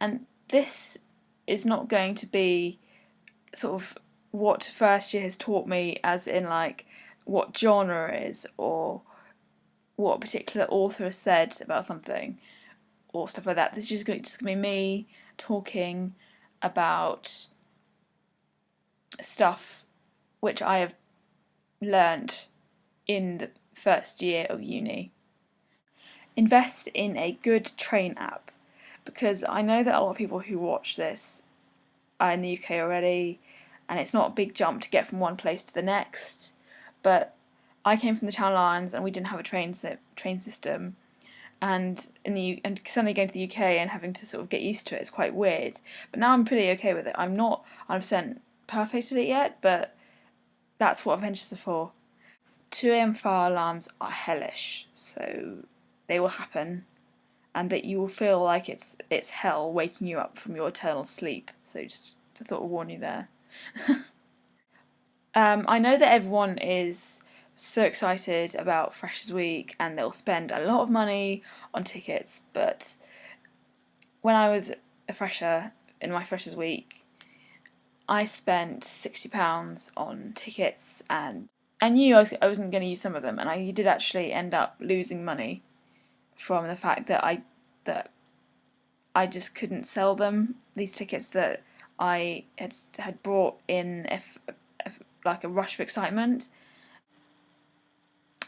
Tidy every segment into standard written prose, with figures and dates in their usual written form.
And this is not going to be sort of what first year has taught me, as in like what genre is or what a particular author has said about something or stuff like that. This is just going to be me talking about stuff which I have learnt in the first year of uni. Invest in a good train app, because I know that a lot of people who watch this are in the UK already, and it's not a big jump to get from one place to the next, but I came from the Channel Islands and we didn't have a train system, and suddenly going to the UK and having to sort of get used to it is quite weird. But now I'm pretty okay with it. I'm not 100% perfect at it yet, but that's what adventures are for. 2 a.m. fire alarms are hellish, so they will happen, and that you will feel like it's hell waking you up from your eternal sleep. So just I thought I'd warn you there. I know that everyone is so excited about Freshers Week and they'll spend a lot of money on tickets, but when I was a fresher in my Freshers Week, I spent £60 on tickets, and I knew I wasn't going to use some of them, and I did actually end up losing money from the fact that I just couldn't sell them, these tickets that I had brought in like a rush of excitement.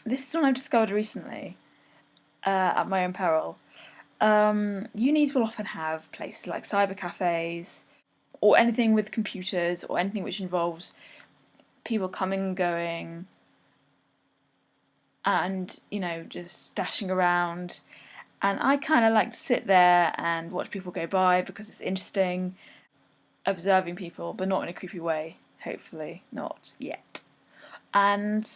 This is one I've discovered recently, at my own peril. Unis will often have places like cyber cafes, or anything with computers, or anything which involves people coming and going, and just dashing around. And I kind of like to sit there and watch people go by because it's interesting, observing people, but not in a creepy way. Hopefully, not yet. And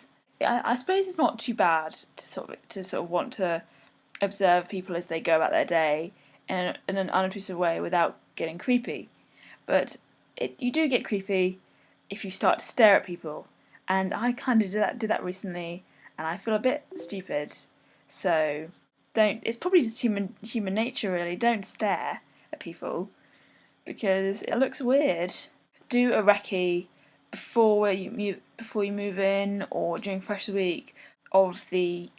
I suppose it's not too bad to sort of want to observe people as they go about their day in an unobtrusive way without getting creepy. But you do get creepy if you start to stare at people, and I kind of did that recently, and I feel a bit stupid. So don't. It's probably just human nature, really. Don't stare at people because it looks weird. Do a recce before you move in, or during Freshers Week, of the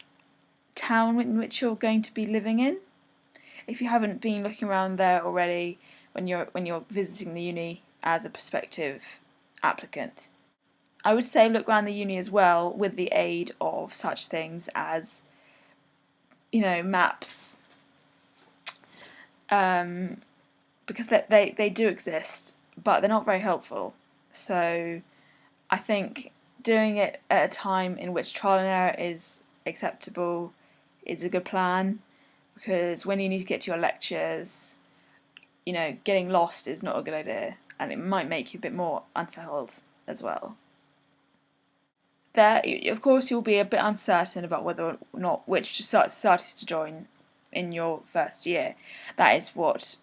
town in which you're going to be living in. If you haven't been looking around there already when you're visiting the uni as a prospective applicant, I would say look around the uni as well with the aid of such things as maps, because they do exist, but they're not very helpful. So I think doing it at a time in which trial and error is acceptable is a good plan, because when you need to get to your lectures, getting lost is not a good idea, and it might make you a bit more unsettled as well. There, of course, you'll be a bit uncertain about whether or not which societies to join in your first year. That is what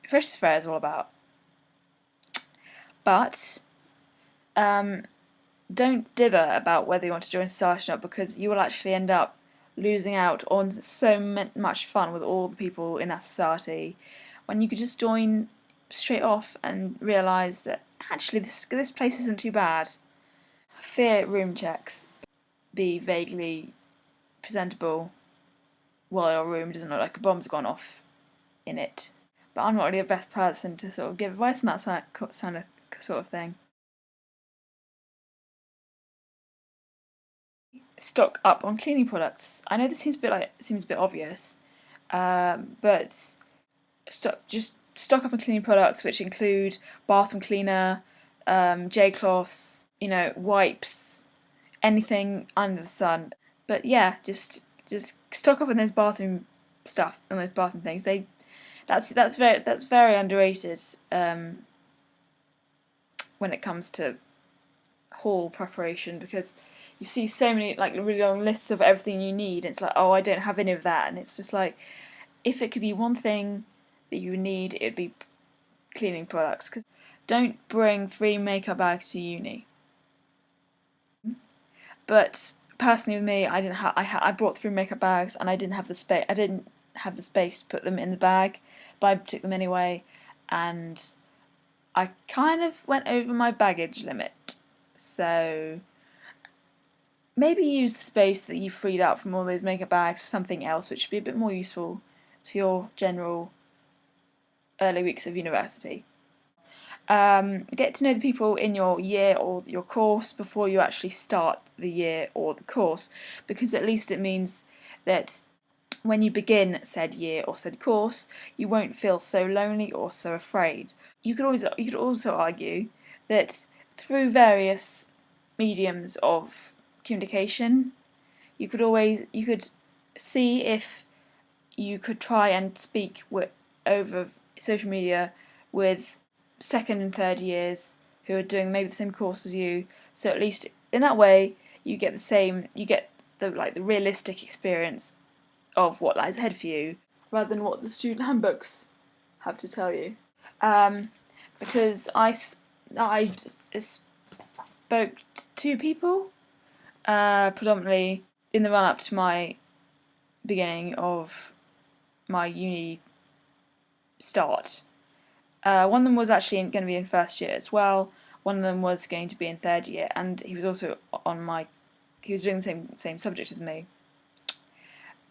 Freshers' Fair is all about. But don't dither about whether you want to join a society or not, because you will actually end up losing out on so much fun with all the people in that society, when you could just join straight off and realise that actually this place isn't too bad. Fear room checks. Be vaguely presentable while your room doesn't look like a bomb's gone off in it. But I'm not really the best person to sort of give advice on that sort of thing. Stock up on cleaning products. I know this seems a bit obvious, but just stock up on cleaning products, which include bathroom cleaner, J-cloths, wipes, anything under the sun. But yeah, just stock up on those bathroom stuff and those bathroom things. That's very underrated when it comes to haul preparation, because you see so many really long lists of everything you need, and it's like, oh, I don't have any of that, and it's just like, if it could be one thing that you need, it'd be cleaning products. Cause don't bring 3 makeup bags to uni. But personally, with me, I brought 3 makeup bags, and I didn't have the space. I didn't have the space to put them in the bag, but I took them anyway. and I kind of went over my baggage limit. So maybe use the space that you freed up from all those makeup bags for something else which would be a bit more useful to your general early weeks of university. Get to know the people in your year or your course before you actually start the year or the course, because at least it means that when you begin said year or said course, you won't feel so lonely or so afraid. You could also argue that through various mediums of communication, you could see if you could try and speak over social media with second and third years who are doing maybe the same course as you. So at least in that way, you get the realistic experience of what lies ahead for you, rather than what the student handbooks have to tell you. Because I spoke to 2 people, predominantly in the run-up to my beginning of my uni start. One of them was actually going to be in first year as well. One of them was going to be in third year, and he was also he was doing the same subject as me,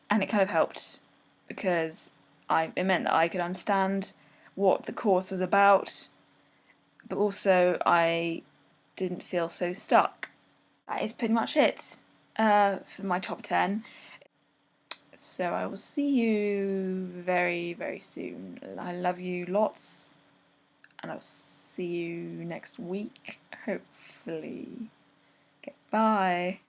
and it kind of helped because it meant that I could understand what the course was about, but also I didn't feel so stuck. That is pretty much it for my top 10. So I will see you very, very soon. I love you lots, and I'll see you next week, hopefully. Okay, bye.